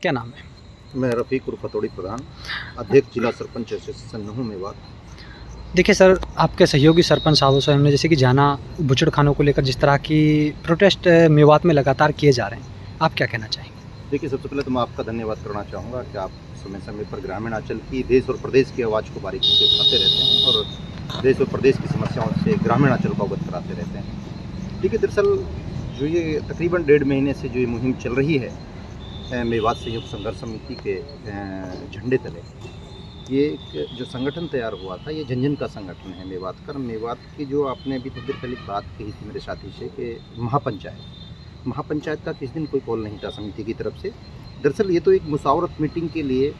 क्या नाम है? मैं रफ़ीक उर्फ हथौड़ी प्रधान, अध्यक्ष जिला सरपंच एसोसिएशन नहू मेवात। देखिए सर, आपके सहयोगी सरपंच साहबों से हमने जैसे कि जाना बूचड़खानों को लेकर जिस तरह की प्रोटेस्ट मेवात में लगातार किए जा रहे हैं, आप क्या कहना चाहेंगे? देखिए, सबसे पहले तो मैं आपका धन्यवाद करना चाहूँगा कि आप समय-समय पर ग्रामीण अंचल की, देश और प्रदेश की आवाज़ को बारीकी से उठाते रहते हैं और देश और प्रदेश की समस्याओं से ग्रामीण अंचल को अवगत कराते रहते हैं। देखिए, दरअसल जो ये तकरीबन 1.5 महीने से जो ये मुहिम चल रही है, मेवात संयुक्त संघर्ष समिति के झंडे तले, ये एक जो संगठन तैयार हुआ था, ये जन-जन का संगठन है मेवात का। मेवात की जो आपने अभी थोड़ी देर पहले बात कही थी मेरे साथी से कि महापंचायत का किस दिन कोई कॉल नहीं था समिति की तरफ से। दरअसल ये तो एक मुशावरत मीटिंग के लिए,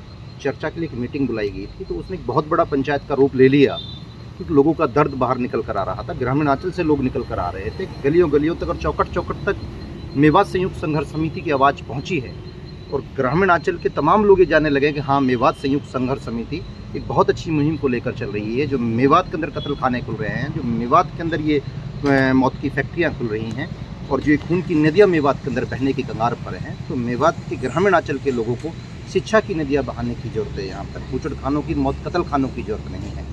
चर्चा के लिए एक मीटिंग बुलाई गई थी, तो उसने एक बहुत बड़ा पंचायत का रूप ले लिया क्योंकि लोगों का दर्द बाहर निकल कर आ रहा था। ग्रामीण अंचल से लोग निकल कर आ रहे थे, गलियों तक और चौखट तक मेवात संयुक्त संघर्ष समिति की आवाज़ पहुँची है और ग्रामीण अंचल के तमाम लोग ये जानने लगे कि हाँ, मेवात संयुक्त संघर्ष समिति एक बहुत अच्छी मुहिम को लेकर चल रही है। जो मेवात के अंदर कत्ल खाने खुल रहे हैं, जो मेवात के अंदर ये मौत की फैक्ट्रियाँ खुल रही हैं और जो खून की नदियाँ मेवात के अंदर बहने की कगार पर हैं, तो मेवात के ग्रामीण अंचल के लोगों को शिक्षा की नदियाँ बहाने की ज़रूरत है। यहाँ पर बूचड़खानों की मौत, कत्ल खानों की ज़रूरत नहीं है।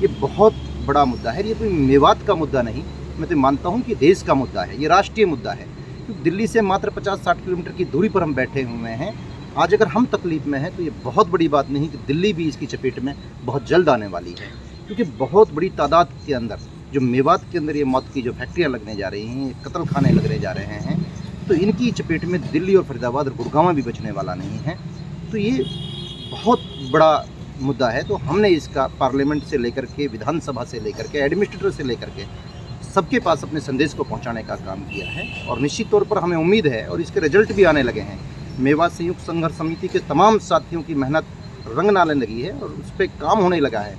ये बहुत बड़ा मुद्दा है। ये तो मेवात का मुद्दा नहीं, मैं तो मानता हूँ कि देश का मुद्दा है, ये राष्ट्रीय मुद्दा है। क्योंकि दिल्ली से मात्र 50-60 किलोमीटर की दूरी पर हम बैठे हुए हैं। आज अगर हम तकलीफ़ में हैं तो ये बहुत बड़ी बात नहीं कि दिल्ली भी इसकी चपेट में बहुत जल्द आने वाली है। क्योंकि बहुत बड़ी तादाद के अंदर जो मेवात के अंदर ये मौत की जो फैक्ट्रियाँ लगने जा रही हैं, कत्ल खाने लगने जा रहे हैं, तो इनकी चपेट में दिल्ली और फरीदाबाद और गुड़गांव भी बचने वाला नहीं है। तो ये बहुत बड़ा मुद्दा है। तो हमने इसका पार्लियामेंट से लेकर के, विधानसभा से लेकर के, एडमिनिस्ट्रेटर से लेकर के सबके पास अपने संदेश को पहुंचाने का काम किया है और निश्चित तौर पर हमें उम्मीद है और इसके रिजल्ट भी आने लगे हैं। मेवात संयुक्त संघर्ष समिति के तमाम साथियों की मेहनत रंग लाने लगी है और उस पर काम होने लगा है।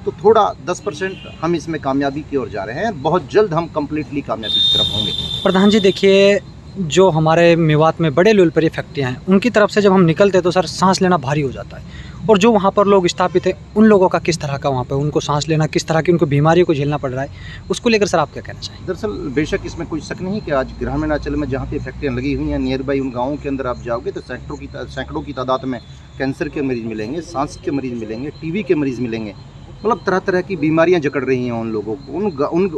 तो थोड़ा 10% हम इसमें कामयाबी की ओर जा रहे हैं। बहुत जल्द हम कम्प्लीटली कामयाबी की तरफ होंगे। प्रधान जी देखिए, जो हमारे मेवात में बड़े लेवल पर ये फैक्ट्रियाँ हैं, उनकी तरफ से जब हम निकलते हैं तो सर सांस लेना भारी हो जाता है। और जो वहाँ पर लोग स्थापित हैं, उन लोगों का किस तरह का वहाँ पर उनको सांस लेना, किस तरह की उनको बीमारियों को झेलना पड़ रहा है, उसको लेकर सर आप क्या कहना चाहेंगे? दरअसल बेशक इसमें कोई शक नहीं कि आज ग्रामीण अंचल में जहाँ पे फैक्ट्रियाँ लगी हुई हैं, नियर बाई उन गाँवों के अंदर आप जाओगे तो सैकड़ों की तादाद में कैंसर के मरीज़ मिलेंगे, सांस के मरीज़ मिलेंगे, टीबी के मरीज़ मिलेंगे। मतलब तरह तरह की बीमारियाँ जकड़ रही हैं उन लोगों को।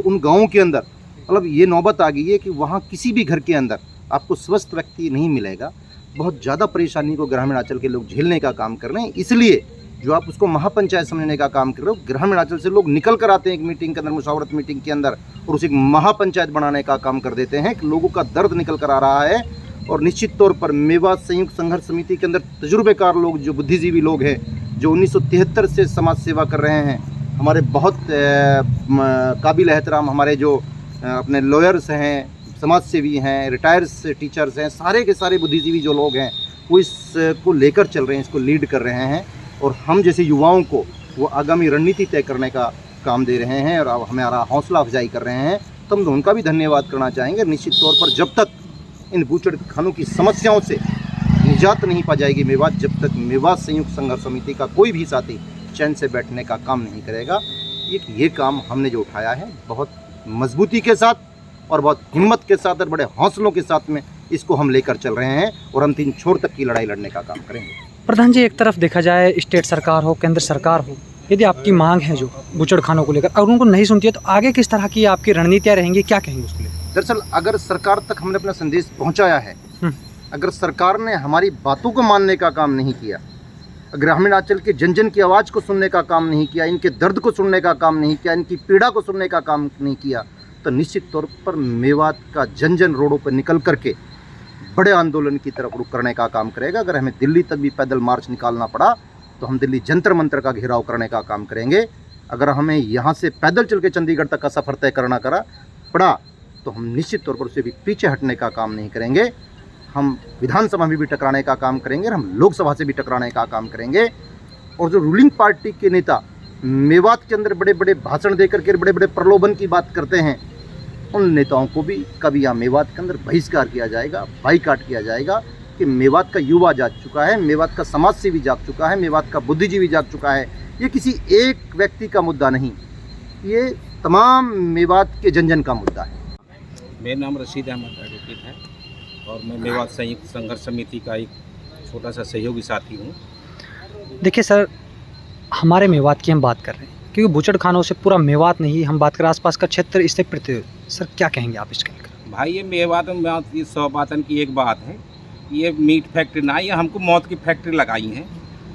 उन गाँवों के अंदर मतलब ये नौबत आ गई है कि वहाँ किसी भी घर के अंदर आपको स्वस्थ व्यक्ति नहीं मिलेगा। बहुत ज़्यादा परेशानी को ग्रामीण अंचल के लोग झेलने का काम कर रहे हैं। इसलिए जो आप उसको महापंचायत समझने का काम कर रहे हो, ग्रामीण अंचल से लोग निकल कर आते हैं एक मीटिंग के अंदर, मुशावरत मीटिंग के अंदर, और उसे एक महापंचायत बनाने का काम कर देते हैं कि लोगों का दर्द निकल कर आ रहा है। और निश्चित तौर पर मेवात संयुक्त संघर्ष समिति के अंदर तजुर्बेकार लोग, जो बुद्धिजीवी लोग हैं, जो 1973 से समाज सेवा कर रहे हैं, हमारे बहुत काबिल एहतराम हमारे जो अपने लॉयर्स हैं, समाज सेवी हैं, रिटायर्स टीचर्स हैं, सारे के सारे बुद्धिजीवी जो लोग हैं, वो इसको लेकर चल रहे हैं, इसको लीड कर रहे हैं। और हम जैसे युवाओं को वो आगामी रणनीति तय करने का काम दे रहे हैं और अब हमारा हौसला अफजाई कर रहे हैं। तो हम उनका भी धन्यवाद करना चाहेंगे। निश्चित तौर पर जब तक इन बूचड़खानों की समस्याओं से निजात नहीं पा जाएगी मेवात, जब तक मेवात संयुक्त संघर्ष समिति का कोई भी साथी चैन से बैठने का काम नहीं करेगा। ये काम हमने जो उठाया है, बहुत मजबूती के साथ और बहुत हिम्मत के साथ और बड़े हौसलों के साथ में इसको हम लेकर चल रहे हैं और अंतिम छोर तक की लड़ाई लड़ने का काम करेंगे। प्रधान जी, एक तरफ देखा जाए स्टेट सरकार हो, केंद्र सरकार हो, यदि आपकी मांग है जो बूचड़खानों को लेकर, अगर उनको नहीं सुनती है तो आगे किस तरह की आपकी रणनीतियाँ रहेंगी, क्या कहेंगे उसके लिए? दरअसल अगर सरकार तक हमने अपना संदेश पहुंचाया है, अगर सरकार ने हमारी बातों को मानने का काम नहीं किया, ग्रामीण अंचल के जन जन की आवाज़ को सुनने का काम नहीं किया, इनके दर्द को सुनने का काम नहीं किया, इनकी पीड़ा को सुनने का काम नहीं किया, तो निश्चित तौर पर मेवात का जन जन रोडों पर निकल करके बड़े आंदोलन की तरफ रुख करने का काम करेगा। अगर हमें दिल्ली तक भी पैदल मार्च निकालना पड़ा तो हम दिल्ली जंतर मंतर का घेराव करने का काम करेंगे। अगर हमें यहाँ से पैदल चल के चंडीगढ़ तक का सफ़र तय करना पड़ा तो हम निश्चित तौर पर उसे भी पीछे हटने का काम नहीं करेंगे। हम विधानसभा में भी टकराने का काम करेंगे, हम लोकसभा से भी टकराने का काम करेंगे। और जो रूलिंग पार्टी के नेता मेवात के अंदर बड़े बड़े भाषण देकर के बड़े बड़े प्रलोभन की बात करते हैं, उन नेताओं को भी कभी यहाँ मेवात के अंदर बहिष्कार किया जाएगा, बाईकाट किया जाएगा। कि मेवात का युवा जाग चुका है, मेवात का समाज सेवी जाग चुका है, मेवात का बुद्धिजीवी जाग चुका है। ये किसी एक व्यक्ति का मुद्दा नहीं, ये तमाम मेवात के जन जन का मुद्दा है। मेरा नाम रशीद अहमद एडवोकेट है और मैं मेवात संयुक्त संघर्ष समिति का एक छोटा सा सहयोगी साथी हूँ। देखिए सर, हमारे मेवात की हम बात कर रहे हैं क्योंकि बूचड़खानों से पूरा मेवात नहीं, हम बात करें आसपास का क्षेत्र, इससे प्रति सर क्या कहेंगे आप इसके लेकर? भाई ये मेवात में ये 100 बातन की एक बात है, ये मीट फैक्ट्री ना, ये हमको मौत की फैक्ट्री लगाई है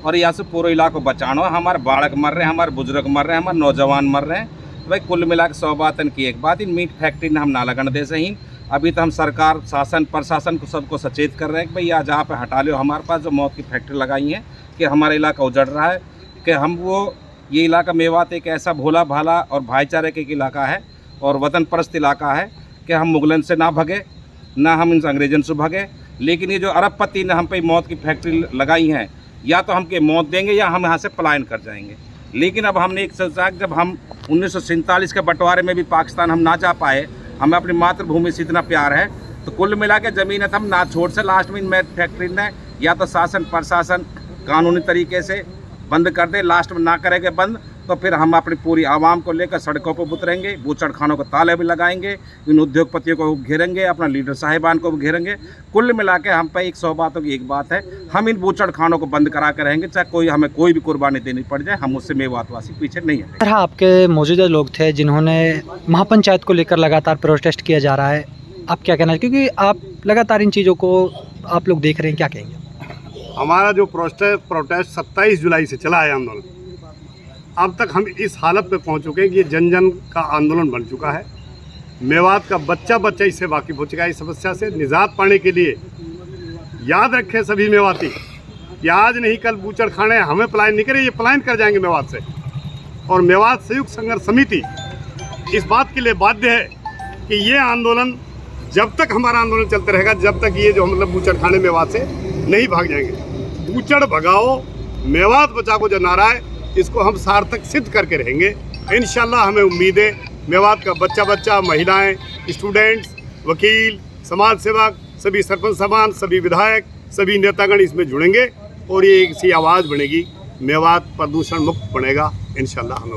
और यहाँ से पूरे इलाको बचाना है। हमारे बालक मर रहे हैं, हमारे बुजुर्ग मर रहे हैं, हमारे नौजवान मर रहे हैं। तो भाई कुल मिला के 100 बातन की एक बात, इन मीट फैक्ट्री ने हम ना लगन दे सही। अभी तो हम सरकार शासन प्रशासन को सबको सचेत कर रहे हैं कि भाई यहाँ जहाँ पे हटा लो हमारे पास जो मौत की फैक्ट्री लगाई है कि हमारा इलाका उजड़ रहा है, कि हम वो ये इलाका मेवात एक ऐसा भोला भाला और भाईचारे का एक इलाका है और वतन परस्त इलाका है कि हम मुगलन से ना भगे, ना हम इन अंग्रेजन से भगे। लेकिन ये जो अरबपति ने हम पे मौत की फैक्ट्री लगाई हैं, या तो हमके मौत देंगे या हम यहाँ से पलायन कर जाएंगे। लेकिन अब हमने एक सोचा कि जब हम 1947 के बंटवारे में भी पाकिस्तान हम ना जा पाए, हमें अपनी मातृभूमि से इतना प्यार है, तो कुल मिला के ज़मीन है हम ना छोड़ से लास्ट में इन मैट फैक्ट्री ने या तो शासन प्रशासन कानूनी तरीके से बंद कर दे, लास्ट में ना करेंगे बंद तो फिर हम अपनी पूरी आवाम को लेकर सड़कों पर उतरेंगे, बूचड़खानों को ताले भी लगाएंगे, इन उद्योगपतियों को घेरेंगे, अपना लीडर साहिबान को भी घेरेंगे। कुल मिला के हम पे 100 बातों की एक बात है, हम इन बूचड़खानों को बंद करा के रहेंगे, चाहे कोई हमें कोई भी कुर्बानी देनी पड़ जाए, हम उससे मेवातवासी पीछे नहीं हटेंगे। सर आपके मौजूदा लोग थे जिन्होंने महापंचायत को लेकर लगातार प्रोटेस्ट किया जा रहा है, आप क्या कहना है? क्योंकि आप लगातार इन चीज़ों को आप लोग देख रहे हैं, क्या कहेंगे? हमारा जो प्रोटेस्ट 27 जुलाई से चला है आंदोलन, अब तक हम इस हालत पे पहुंच चुके हैं कि ये जन जन का आंदोलन बन चुका है। मेवात का बच्चा बच्चा इससे वाकिफ हो चुका है। इस समस्या से निजात पाने के लिए याद रखें सभी मेवाती कि आज नहीं कल बूचड़खाने हमें पलायन नहीं करें, ये पलायन कर जाएंगे मेवात से। और मेवात संयुक्त संघर्ष समिति इस बात के लिए बाध्य है कि ये आंदोलन जब तक हमारा आंदोलन चलते रहेगा, जब तक ये जो मतलब बूचड़खाने मेवात से नहीं भाग जाएंगे। बूचड़ भगाओ मेवात बचाओ जो नारा है, इसको हम सार्थक सिद्ध करके रहेंगे इंशाल्लाह। हमें उम्मीद है मेवात का बच्चा बच्चा, महिलाएं, स्टूडेंट्स, वकील, समाज सेवक, सभी सरपंच साहबान, सभी विधायक, सभी नेतागण इसमें जुड़ेंगे और ये एक सी आवाज़ बनेगी, मेवात प्रदूषण मुक्त बनेगा इंशाल्लाह। हमें